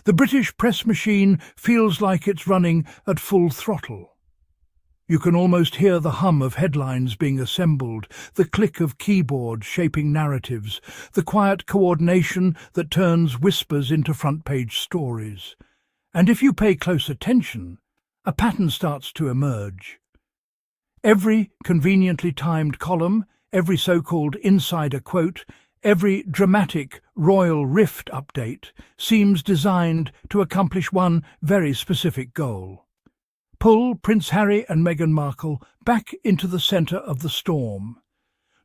The British press machine feels like it's running at full throttle. You can almost hear the hum of headlines being assembled, the click of keyboards shaping narratives, the quiet coordination that turns whispers into front-page stories. And if you pay close attention, a pattern starts to emerge. Every conveniently timed column, every so-called insider quote, every dramatic royal rift update seems designed to accomplish one very specific goal: pull Prince Harry and Meghan Markle back into the centre of the storm.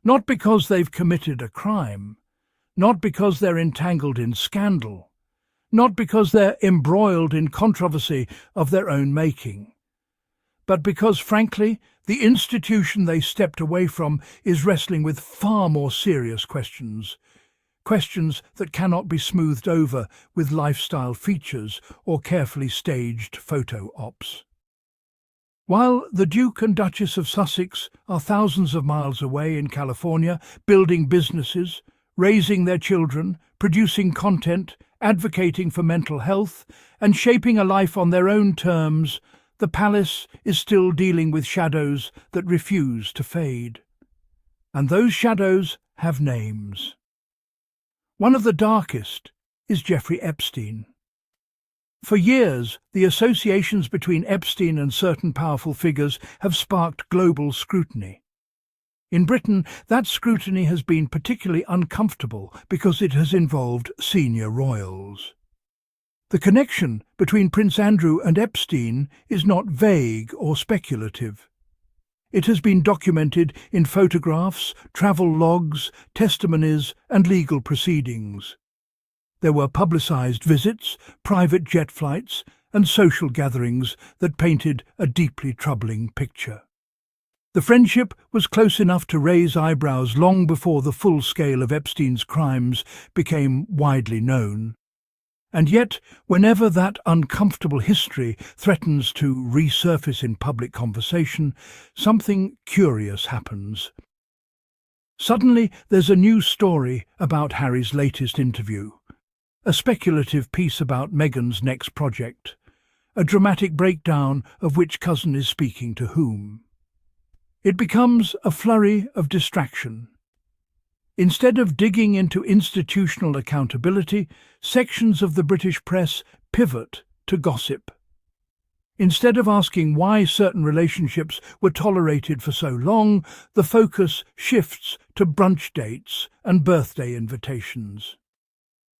Not because they've committed a crime, not because they're entangled in scandal, not because they're embroiled in controversy of their own making, but because, frankly, the institution they stepped away from is wrestling with far more serious questions. Questions that cannot be smoothed over with lifestyle features or carefully staged photo ops. While the Duke and Duchess of Sussex are thousands of miles away in California, building businesses, raising their children, producing content, advocating for mental health, and shaping a life on their own terms, the palace is still dealing with shadows that refuse to fade. And those shadows have names. One of the darkest is Jeffrey Epstein. For years, the associations between Epstein and certain powerful figures have sparked global scrutiny. In Britain, that scrutiny has been particularly uncomfortable because it has involved senior royals. The connection between Prince Andrew and Epstein is not vague or speculative. It has been documented in photographs, travel logs, testimonies, and legal proceedings. There were publicised visits, private jet flights, and social gatherings that painted a deeply troubling picture. The friendship was close enough to raise eyebrows long before the full scale of Epstein's crimes became widely known. And yet, whenever that uncomfortable history threatens to resurface in public conversation, something curious happens. Suddenly, there's a new story about Harry's latest interview, a speculative piece about Meghan's next project, a dramatic breakdown of which cousin is speaking to whom. It becomes a flurry of distraction. Instead of digging into institutional accountability, sections of the British press pivot to gossip. Instead of asking why certain relationships were tolerated for so long, the focus shifts to brunch dates and birthday invitations.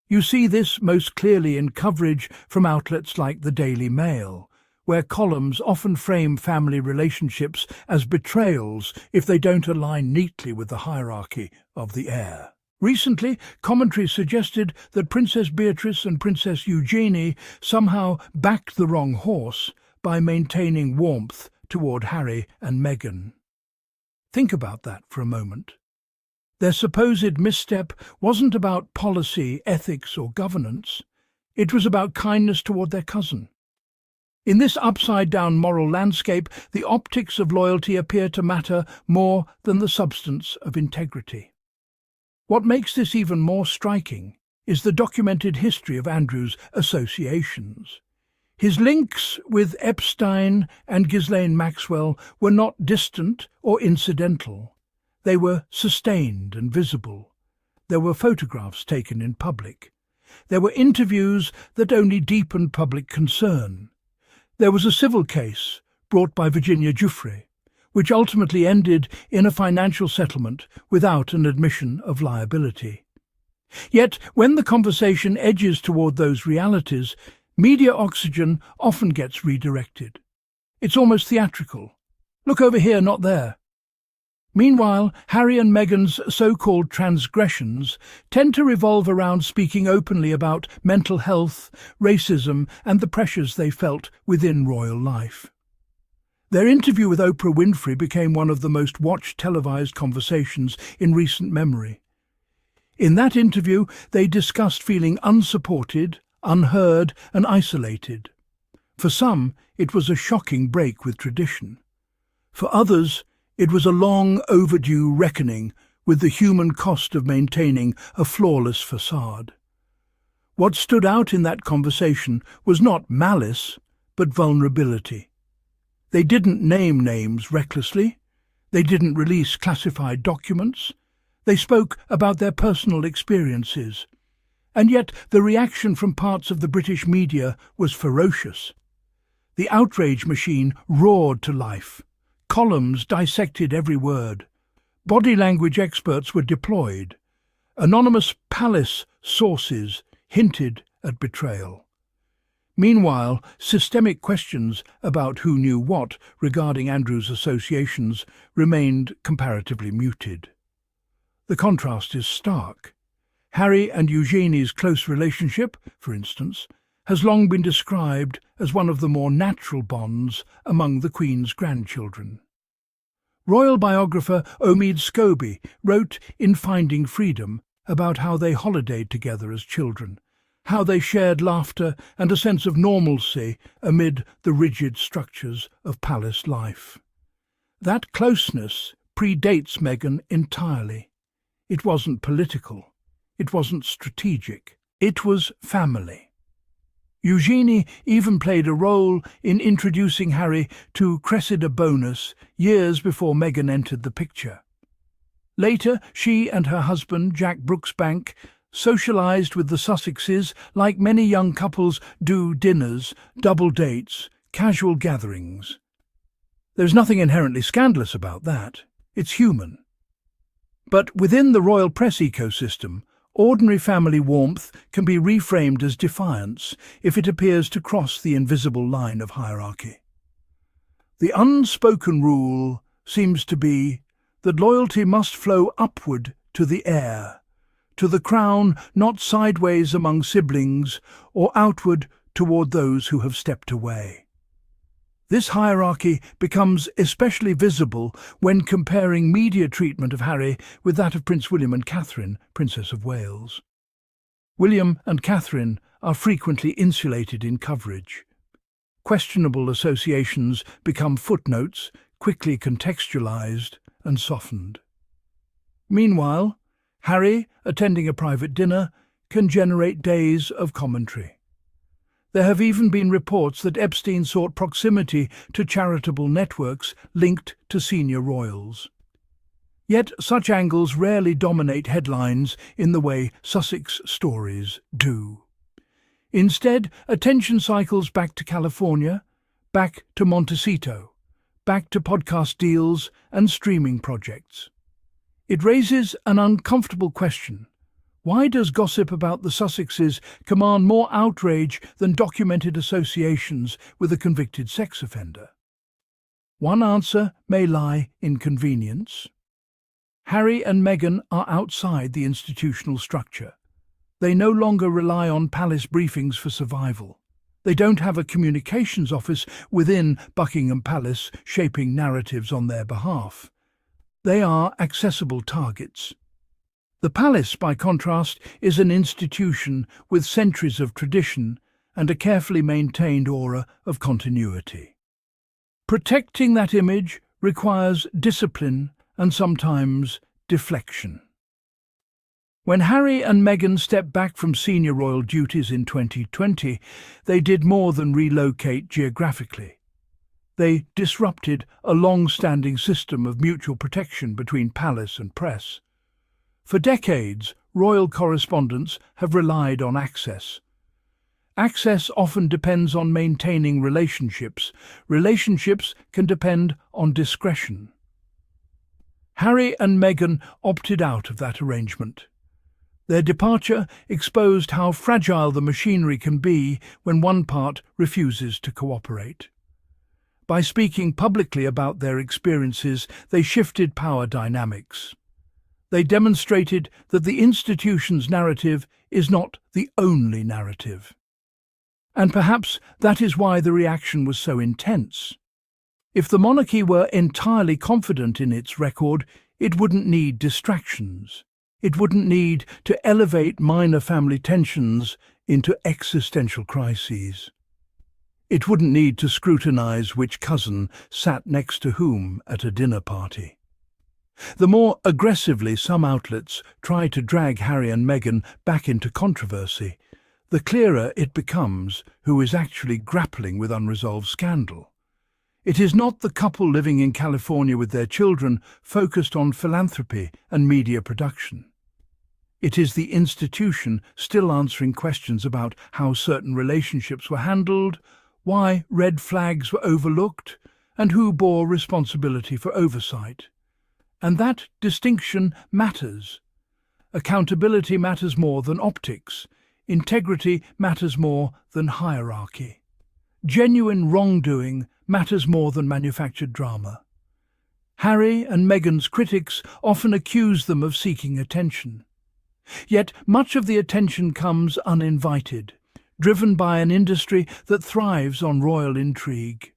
You see this most clearly in coverage from outlets like the Daily Mail, where columns often frame family relationships as betrayals if they don't align neatly with the hierarchy of the heir. Recently, commentary suggested that Princess Beatrice and Princess Eugenie somehow backed the wrong horse by maintaining warmth toward Harry and Meghan. Think about that for a moment. Their supposed misstep wasn't about policy, ethics, or governance. It was about kindness toward their cousin. In this upside-down moral landscape, the optics of loyalty appear to matter more than the substance of integrity. What makes this even more striking is the documented history of Andrew's associations. His links with Epstein and Ghislaine Maxwell were not distant or incidental. They were sustained and visible. There were photographs taken in public. There were interviews that only deepened public concern. There was a civil case brought by Virginia Giuffre, which ultimately ended in a financial settlement without an admission of liability. Yet, when the conversation edges toward those realities, media oxygen often gets redirected. It's almost theatrical. Look over here, not there. Meanwhile, Harry and Meghan's so-called transgressions tend to revolve around speaking openly about mental health, racism, and the pressures they felt within royal life. Their interview with Oprah Winfrey became one of the most watched televised conversations in recent memory. In that interview, they discussed feeling unsupported, unheard, and isolated. For some, it was a shocking break with tradition. For others, it was a long overdue reckoning with the human cost of maintaining a flawless facade. What stood out in that conversation was not malice, but vulnerability. They didn't name names recklessly. They didn't release classified documents. They spoke about their personal experiences. And yet the reaction from parts of the British media was ferocious. The outrage machine roared to life. Columns dissected every word. Body language experts were deployed. Anonymous palace sources hinted at betrayal. Meanwhile, systemic questions about who knew what regarding Andrew's associations remained comparatively muted. The contrast is stark. Harry and Eugenie's close relationship, for instance, has long been described as one of the more natural bonds among the Queen's grandchildren. Royal biographer Omid Scobie wrote in Finding Freedom about how they holidayed together as children, how they shared laughter and a sense of normalcy amid the rigid structures of palace life. That closeness predates Meghan entirely. It wasn't political. It wasn't strategic. It was family. Eugenie even played a role in introducing Harry to Cressida Bonus years before Meghan entered the picture. Later, she and her husband, Jack Brooksbank, socialised with the Sussexes like many young couples do: dinners, double dates, casual gatherings. There's nothing inherently scandalous about that. It's human. But within the royal press ecosystem, ordinary family warmth can be reframed as defiance if it appears to cross the invisible line of hierarchy. The unspoken rule seems to be that loyalty must flow upward to the heir, to the crown, not sideways among siblings or outward toward those who have stepped away. This hierarchy becomes especially visible when comparing media treatment of Harry with that of Prince William and Catherine, Princess of Wales. William and Catherine are frequently insulated in coverage. Questionable associations become footnotes, quickly contextualized and softened. Meanwhile, Harry, attending a private dinner, can generate days of commentary. There have even been reports that Epstein sought proximity to charitable networks linked to senior royals. Yet such angles rarely dominate headlines in the way Sussex stories do. Instead, attention cycles back to California, back to Montecito, back to podcast deals and streaming projects. It raises an uncomfortable question. Why does gossip about the Sussexes command more outrage than documented associations with a convicted sex offender? One answer may lie in convenience. Harry and Meghan are outside the institutional structure. They no longer rely on palace briefings for survival. They don't have a communications office within Buckingham Palace shaping narratives on their behalf. They are accessible targets. The palace, by contrast, is an institution with centuries of tradition and a carefully maintained aura of continuity. Protecting that image requires discipline and sometimes deflection. When Harry and Meghan stepped back from senior royal duties in 2020, they did more than relocate geographically. They disrupted a long-standing system of mutual protection between palace and press. For decades, royal correspondents have relied on access. Access often depends on maintaining relationships. Relationships can depend on discretion. Harry and Meghan opted out of that arrangement. Their departure exposed how fragile the machinery can be when one part refuses to cooperate. By speaking publicly about their experiences, they shifted power dynamics. They demonstrated that the institution's narrative is not the only narrative. And perhaps that is why the reaction was so intense. If the monarchy were entirely confident in its record, it wouldn't need distractions. It wouldn't need to elevate minor family tensions into existential crises. It wouldn't need to scrutinize which cousin sat next to whom at a dinner party. The more aggressively some outlets try to drag Harry and Meghan back into controversy, the clearer it becomes who is actually grappling with unresolved scandal. It is not the couple living in California with their children focused on philanthropy and media production. It is the institution still answering questions about how certain relationships were handled, why red flags were overlooked, and who bore responsibility for oversight. And that distinction matters. Accountability matters more than optics. Integrity matters more than hierarchy. Genuine wrongdoing matters more than manufactured drama. Harry and Meghan's critics often accuse them of seeking attention. Yet much of the attention comes uninvited, driven by an industry that thrives on royal intrigue.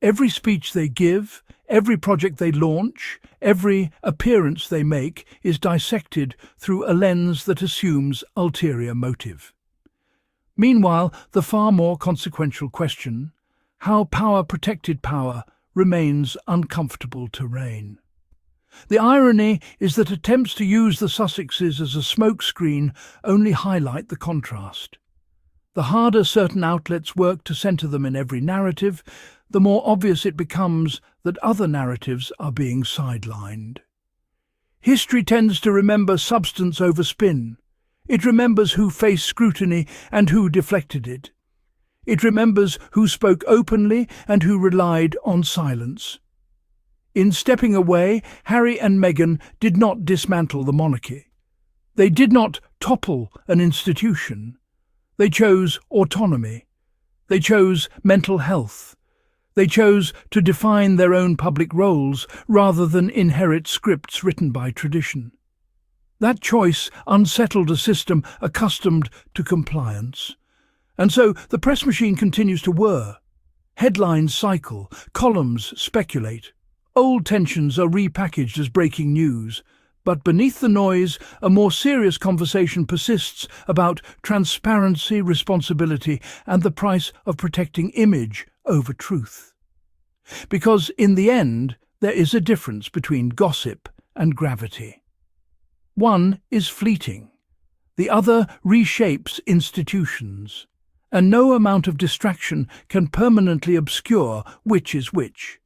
Every speech they give, every project they launch, every appearance they make is dissected through a lens that assumes ulterior motive. Meanwhile, the far more consequential question, how power-protected power, remains uncomfortable terrain. The irony is that attempts to use the Sussexes as a smokescreen only highlight the contrast. The harder certain outlets work to centre them in every narrative, the more obvious it becomes that other narratives are being sidelined. History tends to remember substance over spin. It remembers who faced scrutiny and who deflected it. It remembers who spoke openly and who relied on silence. In stepping away, Harry and Meghan did not dismantle the monarchy. They did not topple an institution. They chose autonomy. They chose mental health. They chose to define their own public roles rather than inherit scripts written by tradition. That choice unsettled a system accustomed to compliance. And so the press machine continues to whir. Headlines cycle, columns speculate. Old tensions are repackaged as breaking news. But beneath the noise, a more serious conversation persists about transparency, responsibility, and the price of protecting image over truth. Because in the end, there is a difference between gossip and gravity. One is fleeting. The other reshapes institutions. And no amount of distraction can permanently obscure which is which.